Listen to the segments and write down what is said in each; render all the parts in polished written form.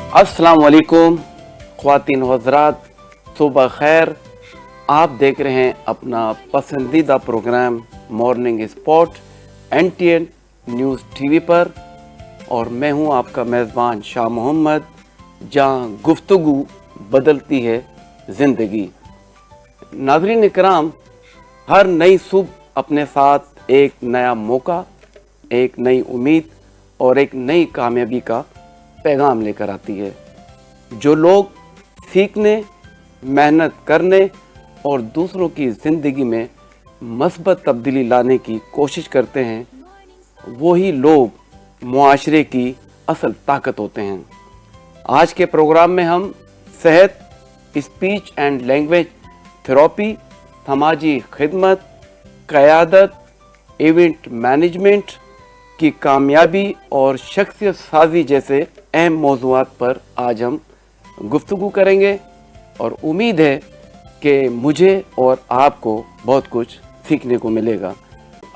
अस्सलाम वालेकुम ख्वातीन व हज़रात, सुबह खैर। आप देख रहे हैं अपना पसंदीदा programme morning spot NTN news TV पर, और मैं हूं आपका मेज़बान शाह मोहम्मद, जहां गुफ्तगू बदलती है ज़िंदगी। नाज़रीन इकराम, हर नई सुबह अपने साथ एक नया मौका, एक नई उम्मीद और एक नई कामयाबी का पैगाम लेकर आती है। जो लोग सीखने, मेहनत करने और दूसरों की ज़िंदगी में मस्बत तब्दीली लाने की कोशिश करते हैं, वही लोग मुआशरे की असल ताकत होते हैं। आज के प्रोग्राम में हम सेहत, स्पीच एंड लैंग्वेज थेरेपी, समाजी खिदमत, क़यादत, इवेंट मैनेजमेंट की कामयाबी और शख्सियत साजी जैसे अहम मौज़ूआत पर आज हम गुफ्तगू करेंगे, और उम्मीद है कि मुझे और आपको बहुत कुछ सीखने को मिलेगा।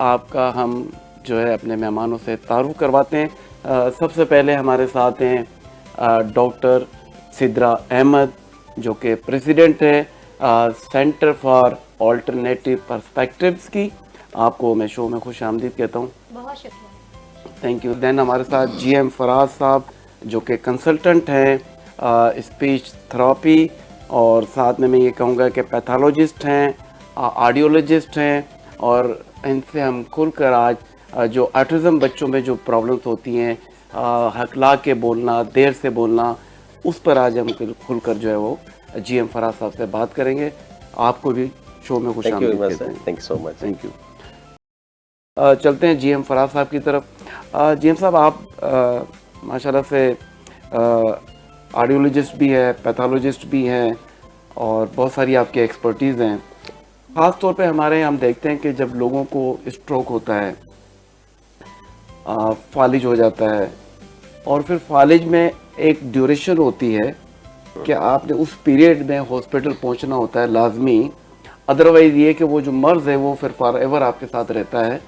आपका हम जो है अपने मेहमानों से तारुफ करवाते हैं। सबसे पहले हमारे साथ हैं डॉक्टर सिद्रा अहमद, जो कि प्रेसिडेंट हैं सेंटर फॉर ऑल्टरनेटिव पर्सपेक्टिव्स की। आपको मैं शो में खुश आमदीद कहता हूँ। बहुत शुक्रिया। Thank you. देन हमारे साथ GM फराज साहब, जो कि कंसल्टेंट हैं स्पीच थेरेपी, और साथ में मैं ये कहूँगा कि पैथोलॉजिस्ट हैं, ऑडियोलॉजिस्ट हैं, और इनसे हम खुलकर आज जो ऑटिज़म बच्चों में जो प्रॉब्लम्स होती हैं, हकला के बोलना, देर से बोलना, उस पर आज हम खुलकर जो है वो GM फराज साहब से बात करेंगे। आपको भी शो में खुश आमदीद कहते हैं। Thank you so much. Thank you. चलते हैं GM फराज साहब की तरफ। GM साहब, आप माशाल्लाह से ऑडियोलॉजिस्ट भी है, पैथोलॉजिस्ट भी हैं, और बहुत सारी आपकी एक्सपर्टीज़ हैं। ख़ास तौर पे हमारे यहाँ हम देखते हैं कि जब लोगों को स्ट्रोक होता है, फालिज हो जाता है, और फिर फालिज में एक ड्यूरेशन होती है कि आपने उस पीरियड में हॉस्पिटल पहुँचना होता है लाजमी, अदरवाइज़ ये कि वो जो मर्ज़ है वो फिर फॉर एवर आपके साथ रहता है।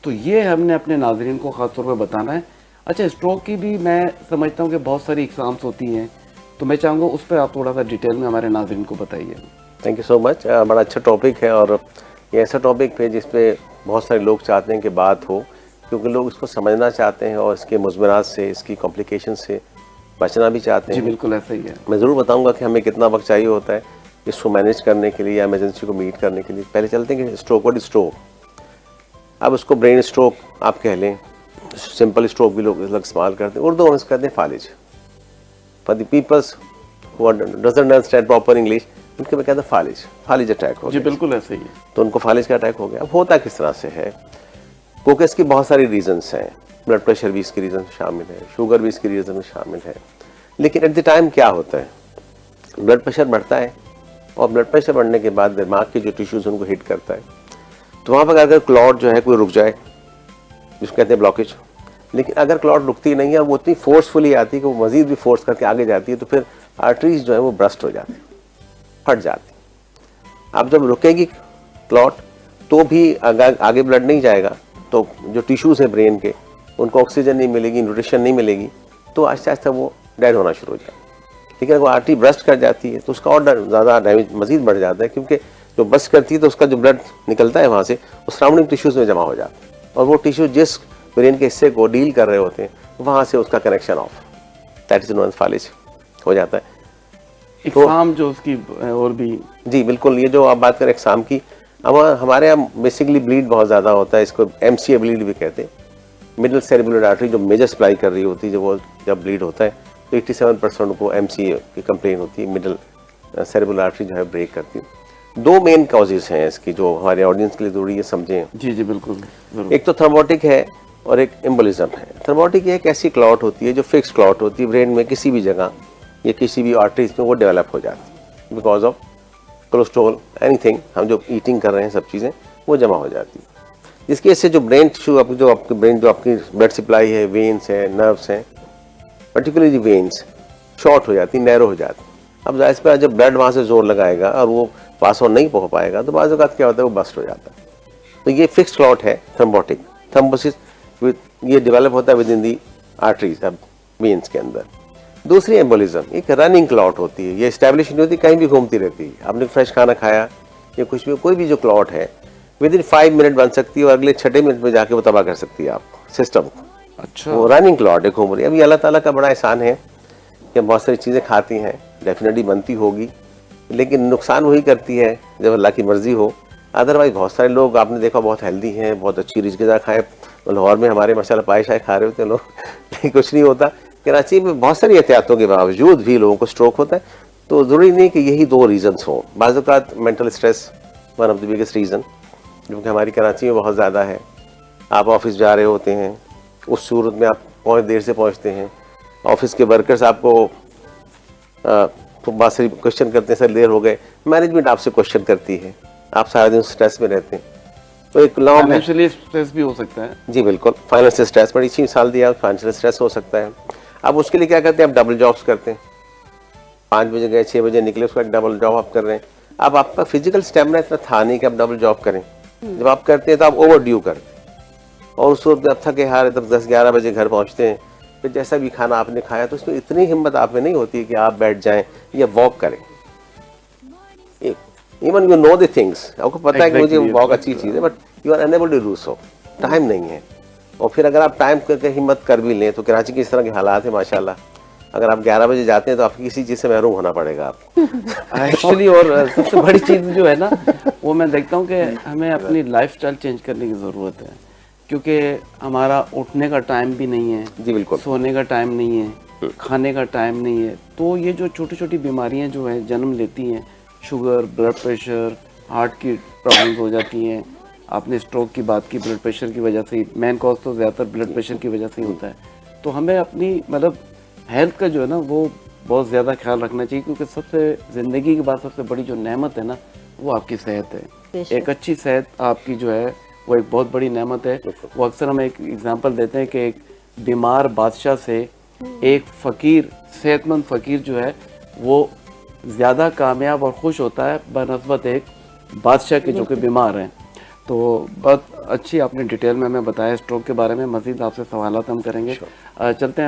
तो ये हमने अपने नाज़रीन को ख़ास तौर पे बताना है। अच्छा, स्ट्रोक की भी मैं समझता हूँ कि बहुत सारी एग्ज़ाम्स होती हैं, तो मैं चाहूँगा उस पर आप थोड़ा सा डिटेल में हमारे नाज़रीन को बताइए। Thank you so much. बड़ा अच्छा टॉपिक है, और ये ऐसा टॉपिक है जिस पे बहुत सारे लोग चाहते हैं कि बात हो, क्योंकि लोग इसको समझना चाहते हैं और इसके मुज़मरात से, इसकी कॉम्प्लिकेशन से बचना भी चाहते हैं। जी बिल्कुल ऐसा ही है। मैं ज़रूर बताऊँगा कि हमें कितना वक्त चाहिए होता है इसको मैनेज करने के लिए या एमरजेंसी को मीट करने के लिए। पहले चलते हैं कि स्ट्रोक, व्हाट इज स्ट्रोक। अब उसको ब्रेन स्ट्रोक आप कह लें, सिंपल स्ट्रोक भी लोग इस्तेमाल करते हैं। उर्दू में कहते हैं फालिज। For the peoples who doesn't understand proper English, उनके में कहते हैं फालिज, फालिज अटैक हो जी गया। बिल्कुल ऐसा ही है। तो उनको फालिज का अटैक हो गया। अब होता किस तरह से है, क्योंकि इसकी बहुत सारी रीजंस हैं। ब्लड प्रेशर भी इसकी रीज़न शामिल है, शुगर भी इसकी रीज़न में शामिल है। लेकिन एट द टाइम क्या होता है, ब्लड प्रेशर बढ़ता है, और ब्लड प्रेशर बढ़ने के बाद दिमाग के जो टिश्यूज उनको हिट करता है, तो वहाँ पर अगर क्लॉट जो है कोई रुक जाए, जिसको कहते हैं ब्लॉकेज। लेकिन अगर क्लॉट रुकती नहीं है, वो इतनी फोर्सफुली आती है कि वो मज़ीद भी फोर्स करके आगे जाती है, तो फिर आर्टरीज जो है वो ब्रस्ट हो जाती है, फट जाती है। अब जब रुकेगी क्लॉट तो भी अगर आगे ब्लड नहीं जाएगा, तो जो टिश्यूज़ हैं ब्रेन के, उनको ऑक्सीजन नहीं मिलेगी, न्यूट्रिशन नहीं मिलेगी, तो आहिस्ता आहिस्ता वो डेड होना शुरू हो जाए। लेकिन अगर आर्टरी ब्रस्ट कर जाती है तो उसका और ज़्यादा डैमेज मज़ीद बढ़ जाता है, क्योंकि जो ब्रस्ट करती है तो उसका जो ब्लड निकलता है वहाँ से वो सराउंडिंग टिश्यूज़ में जमा हो जाता है, और वो टिश्यू जिस ब्रेन के हिस्से को डील कर रहे होते हैं वहाँ से उसका connection off, that is known as फालिज हो जाता है। एग्जाम जो उसकी और भी, जी बिल्कुल, ये जो आप बात करें एग्जाम की, अब हमारे यहाँ बेसिकली ब्लीड बहुत ज़्यादा होता है, इसको MCA ब्लीड भी कहते हैं। मिडल सेरेब्रल आर्टरी जो मेजर सप्लाई कर रही होती है, जब ब्लीड होता है तो 87% को MCA की कंप्लेन होती है, मिडल सेरेब्रल आर्टरी जो है ब्रेक करती है। दो मेन कॉजेज हैं इसकी जो हमारे ऑडियंस के लिए जरूरी है समझें। जी जी बिल्कुल जरूर। एक तो थ्रोम्बोटिक है और एक एम्बोलिज्म है। थ्रोम्बोटिक एक ऐसी क्लॉट होती है जो फिक्स क्लॉट होती है ब्रेन में किसी भी जगह या किसी भी आर्टरीज में, वो डेवलप हो जाती है बिकॉज ऑफ कोलेस्ट्रॉल, एनीथिंग, हम जो ईटिंग कर रहे हैं सब चीज़ें वो जमा हो जाती है, जिसकी वजह से जो ब्रेन टिश्यू जो आपकी ब्रेन जो आपकी ब्लड सप्लाई है, वेन्स हैं, नर्व्स हैं, पर्टिकुलरली वेन्स शॉर्ट हो जाती, नैरो हो जाती। अब जाहिर सी बात है, जब ब्लड वहाँ से जोर लगाएगा और वो पास ऑन नहीं पहुँच पाएगा तो बाज़ औक़ात क्या होता है वो बस्ट हो जाता है। तो ये फिक्स क्लॉट है थ्रोम्बोटिक। थ्रोम्बोसिस ये डेवलप होता है विद इन दी आर्टरीज, अब वेन्स के अंदर। दूसरी एम्बोलिज्म एक रनिंग क्लॉट होती है, ये एस्टेब्लिश नहीं होती, कहीं भी घूमती रहती है। आपने फ्रेश खाना खाया या कुछ भी, कोई भी जो क्लॉट है विद इन 5 मिनट बन सकती है और अगले 6 मिनट में जाके वो तबाह कर सकती है आप सिस्टम को। अच्छा, वो रनिंग क्लॉट है, घूम रही है। अभी अल्लाह ताला का बड़ा एहसान है कि बहुत सारी चीज़ें खाती हैं, डेफिनेटली बनती होगी, लेकिन नुकसान वही करती है जब अल्लाह की मर्जी हो। अदरवाइज बहुत सारे लोग आपने देखा बहुत हेल्दी हैं, बहुत अच्छी रिच ग़िज़ा खाएं। लाहौर में हमारे माशाल्लाह पाए शाय खा रहे होते हैं लोग, लेकिन कुछ नहीं होता। कराची में बहुत सारी एहतियातों के बावजूद भी लोगों को स्ट्रोक होता है। तो ज़रूरी नहीं कि यही 2 रीज़न्स हों। बाज़ औक़ात mental stress one of the biggest reason, जो कि हमारी कराची में बहुत ज़्यादा है। आप ऑफिस जा रहे होते हैं, उस सूरत में आप बहुत देर से पहुंचते हैं, ऑफिस के वर्कर्स आपको बहुत सारी क्वेश्चन करते हैं, सर देर हो गए, मैनेजमेंट आपसे क्वेश्चन करती है, आप सारा दिन स्ट्रेस में रहते हैं। तो एक लॉ में फाइनेंशियली स्ट्रेस भी हो सकता है। जी बिल्कुल, फाइनेंशियल स्ट्रेस बड़ी अच्छी मिसाल दिया, फाइनेंशियल स्ट्रेस हो सकता है। अब उसके लिए क्या करते हैं, आप डबल जॉब्स करते हैं, 5 बजे गए 6 बजे निकले, उसका एक डबल जॉब आप कर रहे हैं। अब आपका फिजिकल स्टेमिना इतना था नहीं कि आप डबल जॉब करें। जब आप करते हैं तो आप ओवर ड्यू करते हैं, और उस वक्त आप थके हारे तब 10-11 बजे घर पहुंचते हैं। फिर जैसा भी खाना आपने खाया तो उसमें इतनी हिम्मत आप में नहीं होती कि आप बैठ जाएं या वॉक करें। Even you know the things, आपको पता है कि मुझे वॉक अच्छी चीज़ है, but you are unable to do so, time नहीं है। और फिर अगर आप टाइम करके हिम्मत कर भी लें तो कराची के इस तरह के हालात है माशाल्लाह, अगर आप 11 बजे जाते हैं तो आपको किसी चीज़ से महरूम होना पड़ेगा आप एक्चुअली। और सबसे बड़ी चीज़ जो है ना, वो मैं देखता हूँ कि हमें अपनी लाइफस्टाइल चेंज करने की ज़रूरत है, क्योंकि हमारा उठने का टाइम भी नहीं है, जी बिल्कुल, सोने का टाइम नहीं है, खाने का टाइम नहीं है। तो ये जो छोटी छोटी बीमारियां जो है जन्म लेती हैं, शुगर, ब्लड प्रेशर, हार्ट की प्रॉब्लम्स हो जाती हैं। आपने स्ट्रोक की बात की, ब्लड प्रेशर की वजह से, मेन कॉज तो ज़्यादातर ब्लड प्रेशर की वजह से ही होता है। तो हमें अपनी मतलब हेल्थ का जो है ना वो बहुत ज़्यादा ख्याल रखना चाहिए, क्योंकि सबसे ज़िंदगी के बाद सबसे बड़ी जो नेमत है ना वो आपकी सेहत है। एक अच्छी सेहत आपकी जो है वो एक बहुत बड़ी नेमत है। वो अक्सर हम एक एग्जांपल देते हैं कि एक बीमार बादशाह से एक फ़कीर, सेहतमंद फ़कीर जो है वो ज़्यादा कामयाब और खुश होता है बनस्बत एक बादशाह के जो कि बीमार हैं। तो बहुत अच्छी आपने डिटेल में हमें बताया स्ट्रोक के बारे में। मज़ीद आपसे सवालात हम करेंगे। चलते हैं।